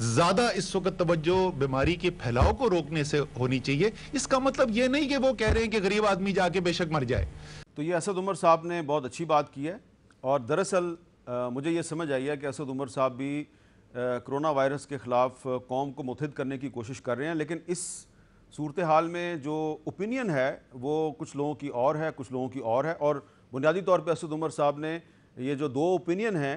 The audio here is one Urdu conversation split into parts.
زیادہ اس وقت توجہ بیماری کے پھیلاؤ کو روکنے سے ہونی چاہیے. اس کا مطلب یہ نہیں کہ وہ کہہ رہے ہیں کہ غریب آدمی جا کے بے شک مر جائے. تو یہ اسد عمر صاحب نے بہت اچھی بات کی ہے، اور دراصل مجھے یہ سمجھ آئی ہے کہ اسد عمر صاحب بھی کرونا وائرس کے خلاف قوم کو متحد کرنے کی کوشش کر رہے ہیں، لیکن اس صورتحال میں جو اوپینین ہے وہ کچھ لوگوں کی اور ہے، کچھ لوگوں کی اور ہے. اور بنیادی طور پہ اسد عمر صاحب نے یہ جو دو اوپینین ہیں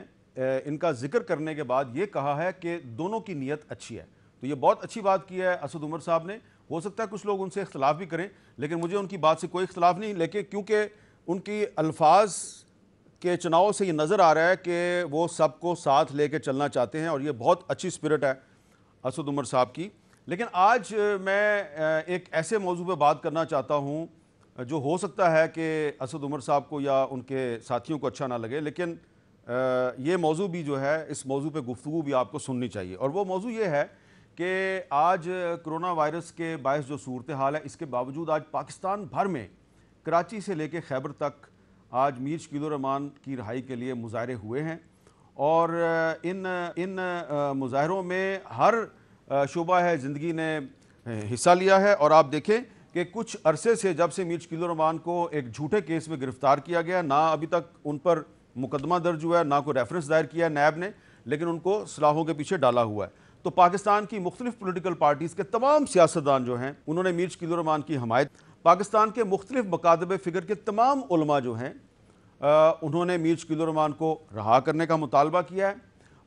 ان کا ذکر کرنے کے بعد یہ کہا ہے کہ دونوں کی نیت اچھی ہے. تو یہ بہت اچھی بات کی ہے اسد عمر صاحب نے. ہو سکتا ہے کچھ لوگ ان سے اختلاف بھی کریں، لیکن مجھے ان کی بات سے کوئی اختلاف نہیں، لیکن کیونکہ ان کی الفاظ کے چناؤ سے یہ نظر آ رہا ہے کہ وہ سب کو ساتھ لے کے چلنا چاہتے ہیں، اور یہ بہت اچھی اسپرٹ ہے اسد عمر صاحب کی. لیکن آج میں ایک ایسے موضوع پہ بات کرنا چاہتا ہوں جو ہو سکتا ہے کہ اسد عمر صاحب کو یا ان کے ساتھیوں کو اچھا نہ لگے، لیکن یہ موضوع بھی جو ہے، اس موضوع پہ گفتگو بھی آپ کو سننی چاہیے. اور وہ موضوع یہ ہے کہ آج کرونا وائرس کے باعث جو صورتحال ہے، اس کے باوجود آج پاکستان بھر میں کراچی سے لے کے خیبر تک آج میر شکیل الرحمان کی رہائی کے لیے مظاہرے ہوئے ہیں. اور ان مظاہروں میں ہر شعبہ ہے زندگی نے حصہ لیا ہے. اور آپ دیکھیں کہ کچھ عرصے سے جب سے میر شکیل الرحمان کو ایک جھوٹے کیس میں گرفتار کیا گیا، نہ ابھی تک ان پر مقدمہ درج ہوا ہے، نہ کوئی ریفرنس دائر کیا ہے نیب نے، لیکن ان کو سلاخوں کے پیچھے ڈالا ہوا ہے. تو پاکستان کی مختلف پولیٹیکل پارٹیز کے تمام سیاستدان جو ہیں انہوں نے میر شکیل الرحمان کی حمایت. پاکستان کے مختلف مکاتب فکر کے تمام علماء جو ہیں انہوں نے میر شکیل الرحمان کو رہا کرنے کا مطالبہ کیا ہے.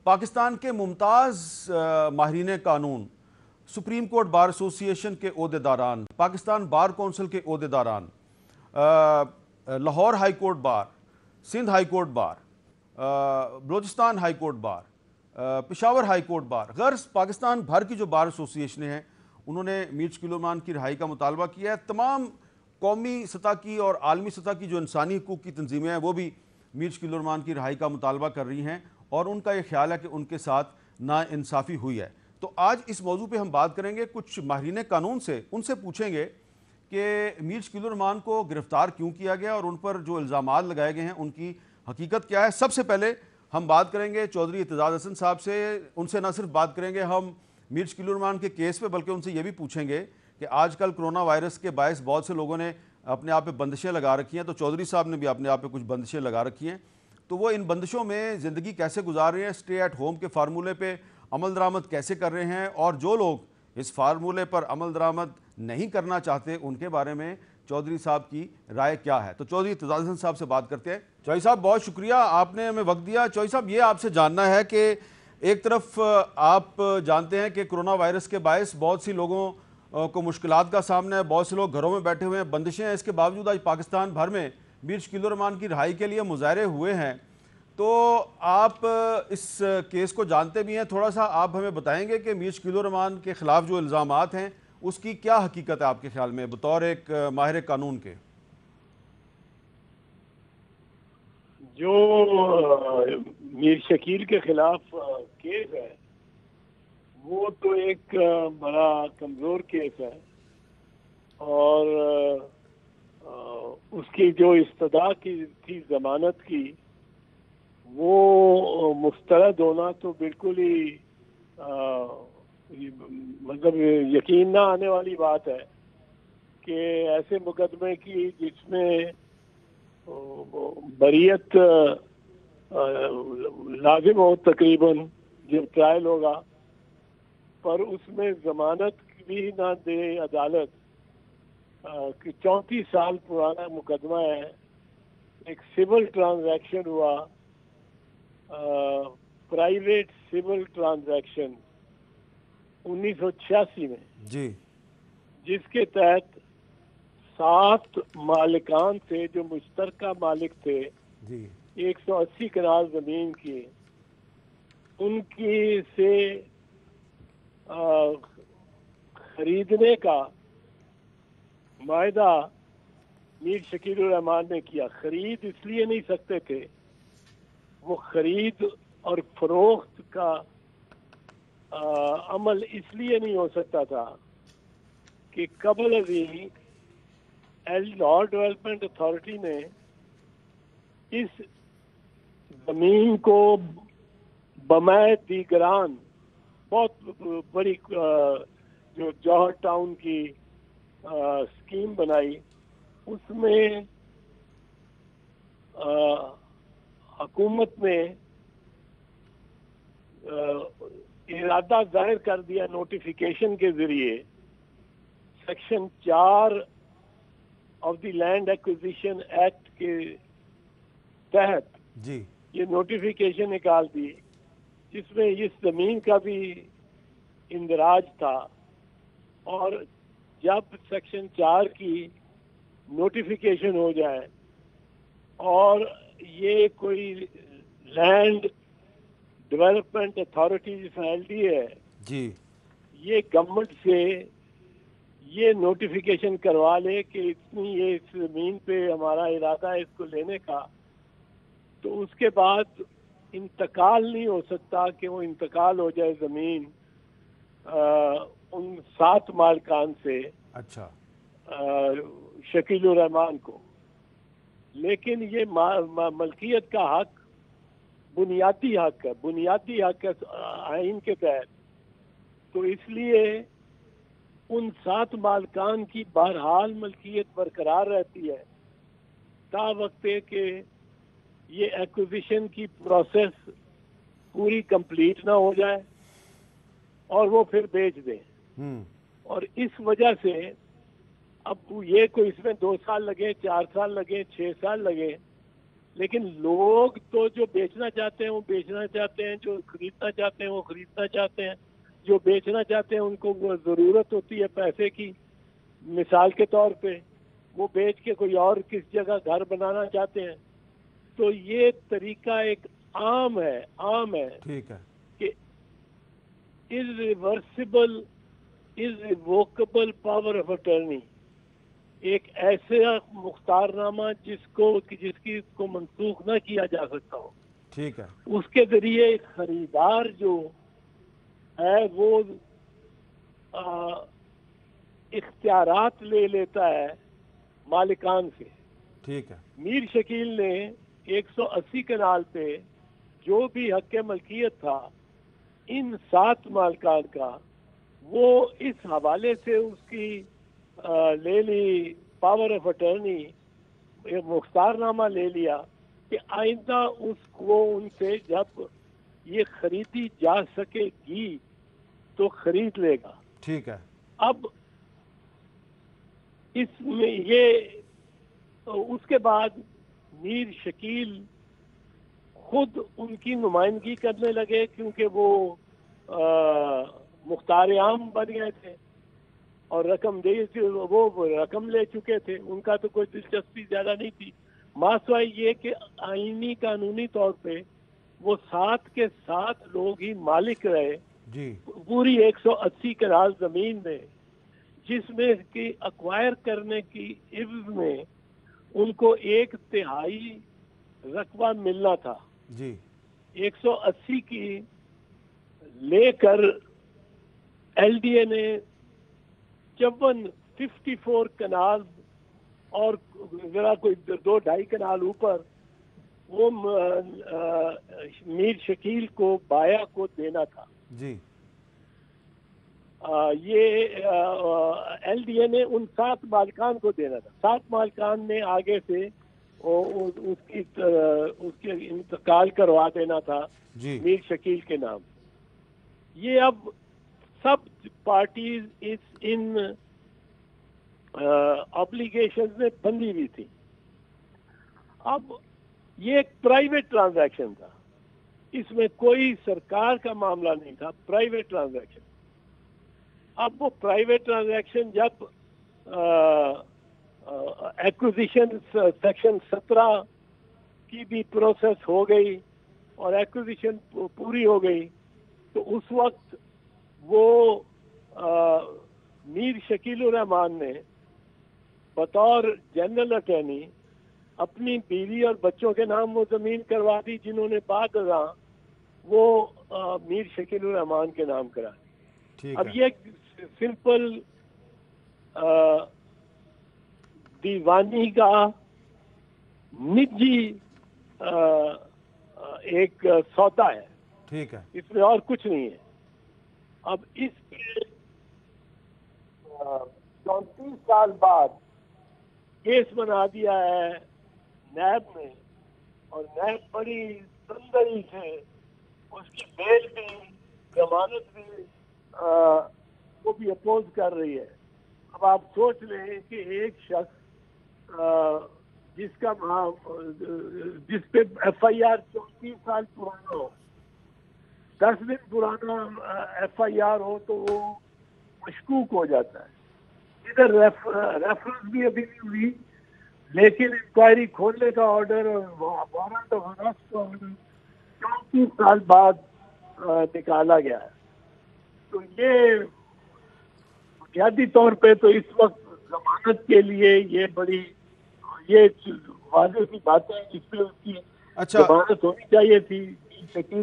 پاکستان کے ممتاز ماہرین قانون، سپریم کورٹ بار ایسوسی ایشن کے عہدیداران، پاکستان بار کونسل کے عہدیداران، Lahore high court bar, Sindh high court bar, Balochistan high court bar, Peshawar high court bar, غرض پاکستان بھر کی جو بار ایسوسی ایشنیں ہیں انہوں نے میر شکیل الرحمان کی رہائی کا مطالبہ کیا ہے. تمام قومی سطح کی اور عالمی سطح کی جو انسانی حقوق کی تنظیمیں ہیں وہ بھی میر شکیل الرحمان کی رہائی کا مطالبہ کر رہی ہیں، اور ان کا یہ خیال ہے کہ ان کے ساتھ ناانصافی ہوئی ہے. تو آج اس موضوع پہ ہم بات کریں گے، کچھ ماہرین قانون سے ان سے پوچھیں گے کہ میر شکیل الرحمان کو گرفتار کیوں کیا گیا اور ان پر جو الزامات لگائے گئے ہیں ان کی حقیقت کیا ہے. سب سے پہلے ہم بات کریں گے چودھری اعتزاز حسن صاحب سے. ان سے نہ صرف بات کریں گے ہم میر شکیل الرحمان کے کیس پہ، بلکہ ان سے یہ بھی پوچھیں گے کہ آج کل کرونا وائرس کے باعث بہت سے لوگوں نے اپنے آپ پہ بندشیں لگا رکھی ہیں، تو چودھری صاحب نے بھی اپنے آپ پہ کچھ بندشیں لگا رکھی ہیں، تو وہ ان بندشوں میں زندگی کیسے گزار رہے ہیں، اسٹے ایٹ ہوم کے فارمولے پہ عمل درآمد کیسے کر رہے ہیں، اور جو لوگ اس فارمولے پر عمل درآمد نہیں کرنا چاہتے ان کے بارے میں چودھری صاحب کی رائے کیا ہے. تو چودھری اعتزاز حسن صاحب سے بات کرتے ہیں. چودھری صاحب بہت شکریہ، آپ نے ہمیں وقت دیا. چودھری صاحب یہ آپ سے جاننا ہے کہ ایک طرف آپ جانتے ہیں کہ کرونا وائرس کے باعث بہت سی لوگوں کو مشکلات کا سامنا ہے، بہت سے لوگ گھروں میں بیٹھے ہوئے ہیں، بندشیں ہیں، اس کے باوجود آج پاکستان بھر میں میر شکیل الرحمان کی رہائی کے لیے مظاہرے ہوئے ہیں. تو آپ اس کیس کو جانتے بھی ہیں، تھوڑا سا آپ ہمیں بتائیں گے کہ میر شکیل الرحمان کے خلاف جو الزامات ہیں اس کی کیا حقیقت ہے آپ کے خیال میں بطور ایک ماہر قانون کے؟ جو میر شکیل کے خلاف کیس ہے وہ تو ایک بڑا کمزور کیس ہے، اور اس کی جو استدعا کی تھی ضمانت کی وہ مسترد ہونا تو بالکل ہی مطلب یقین نہ آنے والی بات ہے کہ ایسے مقدمے کی جس میں بریت لازم ہو تقریباً جب ٹرائل ہوگا، پر اس میں ضمانت بھی نہ دے عدالت، کہ 34 سال پرانا مقدمہ ہے، ایک سول ٹرانزیکشن ہوا، پرائیویٹ سول ٹرانزیکشن 1986 میں، جی، جس کے تحت 7 مالکان تھے جو مشترکہ مالک تھے جی، 180 کنال زمین کی، ان کی سے خریدنے کا معاہدہ میر شکیل الرحمان نے کیا. خرید اس لیے نہیں سکتے تھے، وہ خرید اور فروخت کا عمل اس لیے نہیں ہو سکتا تھا کہ قبل ازیں لاہور ڈیولپمنٹ اتھارٹی نے اس زمین کو بمائے دیگران بہت بڑی جو جوہر ٹاؤن کی اسکیم بنائی، اس میں حکومت نے ارادہ ظاہر کر دیا نوٹیفیکیشن کے ذریعے، section 4 of the land acquisition act کے تحت جی یہ نوٹیفیکیشن نکال دی، جس میں اس زمین کا بھی اندراج تھا. اور جب سیکشن 4 کی نوٹیفیکیشن ہو جائے اور یہ کوئی لینڈ ڈیولپمنٹ اتھارٹی جس میں LD ہے، جی یہ گورنمنٹ سے یہ نوٹیفیکیشن کروا لے کہ اتنی یہ اس زمین پہ ہمارا ارادہ ہے اس کو لینے کا، تو اس کے بعد انتقال نہیں ہو سکتا کہ وہ انتقال ہو جائے زمین ان 7 مالکان سے اچھا شکیل الرحمان کو. لیکن یہ ملکیت کا حق بنیادی حق ہے آئین کے تحت، تو اس لیے ان 7 مالکان کی بہرحال ملکیت برقرار رہتی ہے تا وقت کہ یہ ایکوزیشن کی پروسیس پوری کمپلیٹ نہ ہو جائے اور وہ پھر بیچ دیں. اور اس وجہ سے اب یہ کوئی اس میں 2 سال لگے، 4 سال لگے، 6 سال لگے، لیکن لوگ تو جو بیچنا چاہتے ہیں وہ بیچنا چاہتے ہیں، جو خریدنا چاہتے ہیں وہ خریدنا چاہتے ہیں، جو بیچنا چاہتے ہیں ان کو ضرورت ہوتی ہے پیسے کی، مثال کے طور پہ وہ بیچ کے کوئی اور کس جگہ گھر بنانا چاہتے ہیں. تو یہ طریقہ ایک عام ہے ٹھیک ہے کہ irrevocable پاور آف اٹرنی، ایک ایسا مختار نامہ جس کی کو منسوخ نہ کیا جا سکتا ہو، ٹھیک ہے اس کے ذریعے خریدار جو ہے وہ اختیارات لے لیتا ہے مالکان سے. ٹھیک ہے میر شکیل نے 180 کنال پہ جو بھی حق ملکیت تھا ان 7 مالکان کا، وہ اس حوالے سے اس کی لے لی پاور آف اٹرنی، مختار نامہ لے لیا کہ آئندہ اس کو ان سے جب یہ خریدی جا سکے گی تو خرید لے گا. ٹھیک ہے اب اس میں اس کے بعد میر شکیل خود ان کی نمائندگی کرنے لگے، کیونکہ وہ مختار عام بن گئے تھے اور وہ رقم لے چکے تھے، ان کا تو کوئی دلچسپی زیادہ نہیں تھی. ماسوائے یہ کہ آئینی قانونی طور پہ وہ 7 کے 7 لوگ ہی مالک رہے جی پوری 180 کنال زمین میں، جس میں کی ایکوائر کرنے کی عوض میں ان کو 1/3 رقبہ ملنا تھا. جی 180 کی لے کر LDA نے 54 کنال اور ذرا کوئی 2-2.5 کنال اوپر وہ میر شکیل کو بایا کو دینا تھا. جی یہ LDA نے ان 7 مالکان کو دینا تھا. 7 مالکان نے آگے سے اس کے انتقال کروا دینا تھا جی میر شکیل کے نام. یہ اب سب پارٹیز ان آبلیگیشنز میں بندھی ہوئی تھی. اب یہ ایک پرائیویٹ ٹرانزیکشن تھا، اس میں کوئی سرکار کا معاملہ نہیں تھا، پرائیویٹ ٹرانزیکشن. اب وہ پرائیویٹ ٹرانزیکشن جب ایکوزیشن سیکشن 17 کی بھی پروسیس ہو گئی اور ایکوزیشن پوری ہو گئی، تو اس وقت وہ میر شکیل الرحمان نے بطور جنرل اٹارنی اپنی بیوی اور بچوں کے نام وہ زمین کروا دی، جنہوں نے بعد ازاں وہ میر شکیل الرحمان کے نام کرا دی. ٹھیک اب ہے یہ سمپل دیوانی کا نجی ایک سودا ہے، ٹھیک ہے اس میں اور کچھ نہیں ہے. اب اس پہ 34 سال بعد کیس بنا دیا ہے نیب نے، اور نیب بڑی تندری سے اس کی بیل بھی، ضمانت بھی وہ بھی اپوز کر رہی ہے. اب آپ سوچ لیں کہ ایک شخص جس پہ ایف آئی آر 34 سال پرانا ہو، 10 دن پرانا ایف آئی آر ہو تو وہ مشکوک ہو جاتا ہے. ادھر ریفرنس بھی ابھی نہیں ہوئی، لیکن انکوائری کھولنے کا آرڈر اور وارنٹ آف ارسٹ کا آرڈر 34 سال بعد نکالا گیا ہے. تو یہ بنیادی طور پہ تو اس وقت ضمانت کے لیے یہ بڑی واضح سی باتیں ہیں جس پہ اس کی اچھا ضمانت ہونی چاہیے تھی.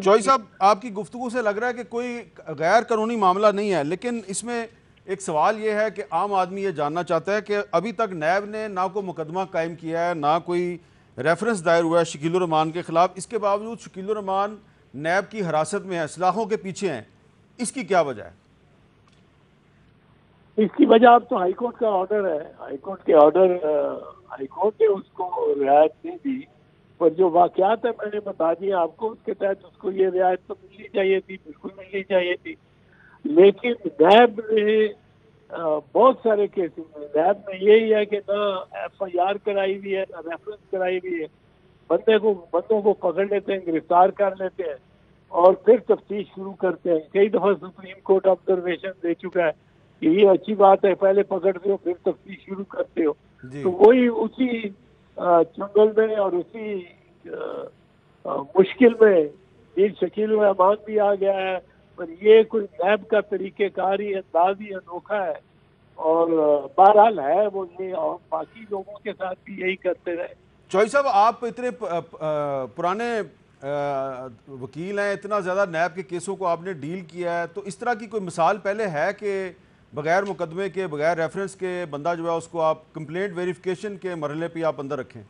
چوئی صاحب، آپ کی گفتگو سے لگ رہا ہے کہ کوئی غیر قانونی معاملہ نہیں ہے، لیکن اس میں ایک سوال یہ ہے کہ عام آدمی یہ جاننا چاہتا ہے کہ ابھی تک نیب نے نہ کوئی مقدمہ قائم کیا ہے، نہ کوئی ریفرنس دائر ہوا ہے شکیل الرحمان کے خلاف. اس کے باوجود شکیل الرحمان نیب کی حراست میں ہیں، سلاخوں کے پیچھے ہیں. اس کی کیا وجہ ہے؟ اس کی وجہ اب تو ہائی کورٹ کا آرڈر ہے. ہائی کورٹ نے اس کو رعایت نہیں دی، پر جو واقعات ہیں میں نے بتا دیا آپ کو، اس کے تحت اس کو یہ رعایت تو ملنی چاہیے تھی، بالکل ملنی چاہیے تھی. لیکن نیب نے بہت سارے کیسز میں نیب میں یہی ہے کہ نہ ایف آئی آر کرائی ہوئی ہے، نہ ریفرنس کرائی ہوئی ہے. بندوں کو پکڑ لیتے ہیں، گرفتار کر لیتے ہیں اور پھر تفتیش شروع کرتے ہیں. کئی دفعہ سپریم کورٹ آبزرویشن دے چکا ہے کہ یہ اچھی بات ہے، پہلے پکڑتے ہو پھر تفتیش شروع کرتے ہو. تو وہی اسی چنگل میں اور اسی مشکل میں میر شکیل الرحمان بھی آ گیا ہے. پر یہ کوئی نیب کا طریقہ کار ہی، انداز ہی انوکھا ہے، اور بہرحال ہے وہ یہ، اور باقی لوگوں کے ساتھ بھی یہی کرتے رہے. چوئی صاحب، آپ اتنے پرانے وکیل ہیں، اتنا زیادہ نیب کے کیسوں کو آپ نے ڈیل کیا ہے، تو اس طرح کی کوئی مثال پہلے ہے کہ بغیر مقدمے کے، بغیر ریفرنس کے بندہ جو ہے اس کو آپ کمپلینٹ ویریفیکیشن کے مرحلے پہ آپ اندر رکھیں؟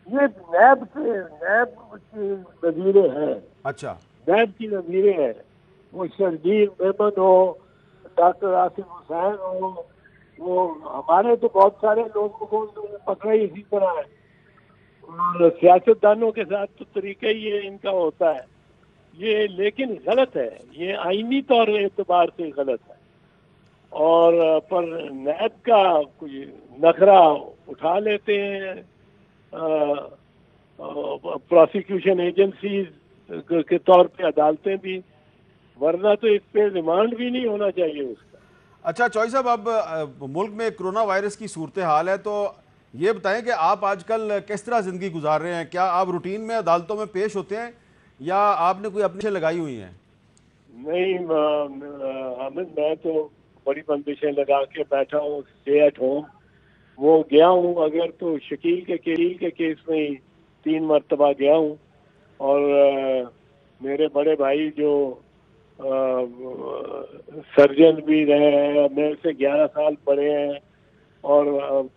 یہ نیب کی نظیریں ہیں. اچھا، نیب کی نظیریں ہیں. وہ شرجیل میمن ہو، ڈاکٹر آصف حسین ہو، وہ ہمارے تو بہت سارے لوگوں کو پکڑا ہی اسی طرح ہے. اور سیاستدانوں کے ساتھ تو طریقہ ہی یہ ان کا ہوتا ہے. یہ لیکن غلط ہے، یہ آئینی طور اعتبار سے غلط ہے. اور پر نیب کا کوئی نخرہ اٹھا لیتے ہیں پروسیکیوشن ایجنسیز کے طور پہ عدالتیں بھی، ورنہ تو اس پہ ریمانڈ بھی نہیں ہونا چاہیے اس کا. اچھا چوئی صاحب، اب ملک میں کرونا وائرس کی صورتحال ہے، تو یہ بتائیں کہ آپ آج کل کس طرح زندگی گزار رہے ہیں؟ کیا آپ روٹین میں عدالتوں میں پیش ہوتے ہیں یا آپ نے کوئی اپنی لگائی ہوئی ہیں؟ نہیں حامد، میں تو بڑی بندشیں لگا کے بیٹھا ہوں، اسٹے ایٹ ہوم. وہ گیا ہوں اگر تو شکیل کے کیس میں 3 مرتبہ گیا ہوں، اور میرے بڑے بھائی جو سرجن بھی رہے ہیں، میرے سے 11 سال بڑے ہیں، اور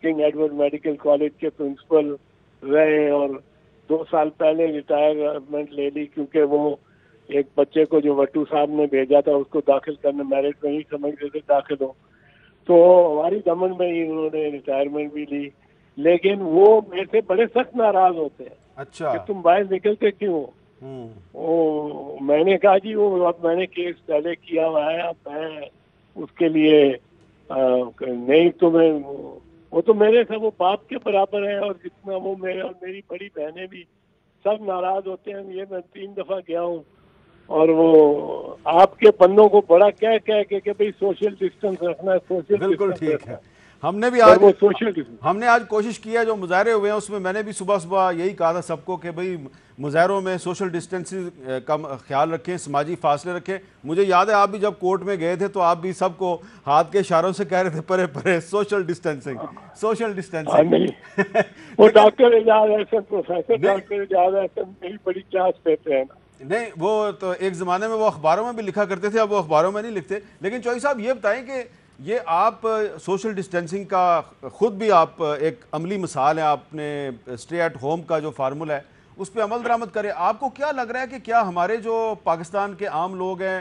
کنگ ایڈورڈ میڈیکل کالج کے پرنسپل رہے، اور 2 سال پہلے ریٹائرمنٹ لے لی کیونکہ وہ ایک بچے کو جو وٹو صاحب نے بھیجا تھا اس کو داخل کرنے میرٹ میں ہی سمجھتے تھے داخل ہو، تو ہماری دمن میں ہی انہوں نے ریٹائرمنٹ بھی لی. لیکن وہ میرے سے بڑے سخت ناراض ہوتے ہیں اچھا، کہ تم باہر نکلتے کیوں. میں نے کہا جی وہ اب میں نے کیس پہلے کیا ہوا ہے، اب میں اس کے لیے نہیں، تمہیں وہ تو میرے سے وہ باپ کے برابر ہے، اور جتنا وہ میرے اور میری بڑی بہنیں بھی سب ناراض ہوتے ہیں. یہ میں 3 دفعہ گیا ہوں، اور وہ آپ کے بندوں کو بڑا کہہ کہ بھئی سوشل ڈسٹنس رکھنا ہے، سوشل بالکل ڈسٹنس ٹھیک رکھنا ہے. ہے. ہم نے آج کوشش کی ہے، جو مظاہرے ہوئے ہیں اس میں میں نے بھی صبح یہی کہا تھا سب کو کہ بھئی مظاہروں میں سوشل ڈسٹنسنگ کا خیال رکھیں، سماجی فاصلے رکھیں. مجھے یاد ہے آپ بھی جب کورٹ میں گئے تھے تو آپ بھی سب کو ہاتھ کے اشاروں سے کہہ رہے تھے پرے سوشل ڈسٹنسنگ. وہ ڈاکٹر اعجاز احسن، پروفیسر ڈاکٹر اعجاز احسن میری بڑی کلاس لیتے ہیں نا. نہیں، وہ تو ایک زمانے میں وہ اخباروں میں بھی لکھا کرتے تھے، اب وہ اخباروں میں نہیں لکھتے. لیکن چوئی صاحب یہ بتائیں کہ یہ آپ سوشل ڈسٹینسنگ کا خود بھی آپ ایک عملی مثال ہے، آپ نے اسٹے ایٹ ہوم کا جو فارمولہ ہے اس پہ عمل درآمد کرے. آپ کو کیا لگ رہا ہے کہ کیا ہمارے جو پاکستان کے عام لوگ ہیں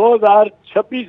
2026